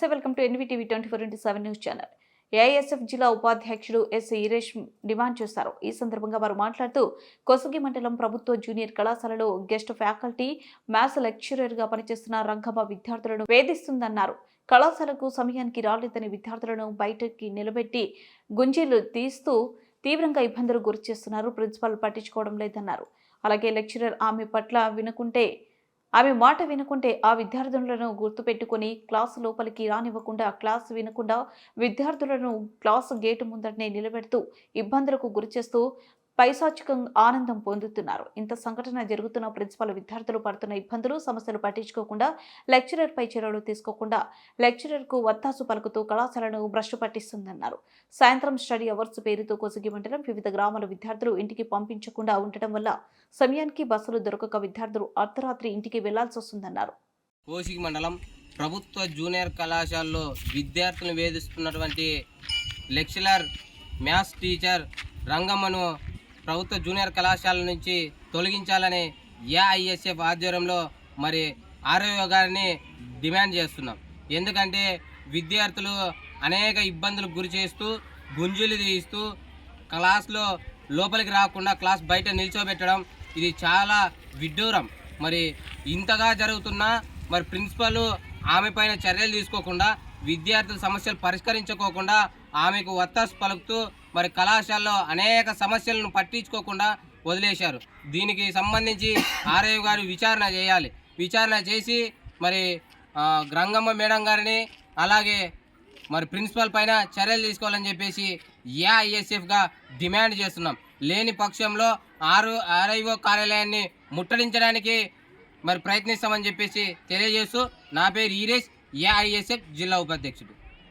నమస్తే, welcome to NVTV 24/7 news channel. AISF జిల్లా ఉపాధ్యక్షుడు ఎస్ ఈరేష్ డిమాండ్ చేశారు. ఈ సందర్భంగా వారు మాట్లాడుతూ కొసగి మండలం ప్రభుత్వ జూనియర్ కళాశాలలో గెస్ట్ ఫ్యాకల్టీ మ్యాథ్స్ లెక్చరర్గా పనిచేస్తున్న రంగమ్మ విద్యార్థులను వేధిస్తుందన్నారు. కళాశాలకు సమయానికి రాలేదని విద్యార్థులను బయటకి నిలబెట్టి గుంజీలు తీస్తూ తీవ్రంగా ఇబ్బందులు గురిచేస్తున్నారు. ప్రిన్సిపాల్ పట్టించుకోవడం లేదన్నారు. అలాగే లెక్చరర్ ఆమె మాట వినకుంటే ఆ విద్యార్థులను గుర్తుపెట్టుకుని క్లాసు లోపలికి రానివ్వకుండా క్లాసు వినకుండా విద్యార్థులను క్లాసు గేటు ముందటనే నిలబెడుతూ ఇబ్బందులకు గురిచేస్తూ పైశాచికంగా ఆనందం పొందుతున్నారు. ఇంత సంఘటన జరుగుతున్న ప్రిన్సిపాల్ విద్యార్థులు పడుతున్న ఇబ్బందులు సమస్యలు పట్టించుకోకుండా లెక్చరర్ పై చర్యలు తీసుకోకుండా లెక్చరర్ కు వత్తాసు పలుకుతూ కళాశాలను భ్రష్టు పట్టిస్తుందన్నారు. సాయంత్రం స్టడీ అవర్స్ పేరుతో కొసగి మండలం వివిధ గ్రామాల విద్యార్థులు ఇంటికి పంపించకుండా ఉండటం వల్ల సమయానికి బస్సులు దొరకక విద్యార్థులు అర్ధరాత్రి ఇంటికి వెళ్లాల్సి వస్తుందన్నారు. కొసగి మండలం ప్రభుత్వ జూనియర్ కళాశాలలో విద్యార్థులను వేధిస్తున్నటువంటి లెక్చరర్ మ్యాథ్స్ టీచర్ రంగమ్మను ప్రభుత్వ జూనియర్ కళాశాల నుంచి తొలగించాలని ఏఐఎస్ఎఫ్ ఆధ్వర్యంలో మరి ఆర్ఓ గారిని డిమాండ్ చేస్తున్నాం. ఎందుకంటే విద్యార్థులు అనేక ఇబ్బందులకు గురి చేస్తూ గుంజీలు తీస్తూ క్లాస్లో లోపలికి రాకుండా క్లాస్ బయట నిల్చోబెట్టడం ఇది చాలా విడ్డూరం. మరి ఇంతగా జరుగుతున్నా మరి ప్రిన్సిపల్ ఆమె పైన చర్యలు తీసుకోకుండా విద్యార్థుల సమస్యలు పరిష్కరించుకోకుండా ఆమెకు వత్తాసు పలుకుతూ మరి కళాశాలలో అనేక సమస్యలను పట్టించుకోకుండా వదిలేశారు. దీనికి సంబంధించి ఆర్ఐ గారు విచారణ చేయాలి. విచారణ చేసి మరి రంగమ్మ మేడం గారిని అలాగే మరి ప్రిన్సిపల్ పైన చర్యలు తీసుకోవాలని చెప్పేసి ఏఐఎస్ఎఫ్గా డిమాండ్ చేస్తున్నాం. లేని పక్షంలో ఆర్ఐఓ కార్యాలయాన్ని ముట్టడించడానికి మరి ప్రయత్నిస్తామని చెప్పేసి తెలియజేస్తూ నా పేరు ఈరేష్, ఏఐఎస్ఎఫ్ జిల్లా ఉపాధ్యక్షుడు.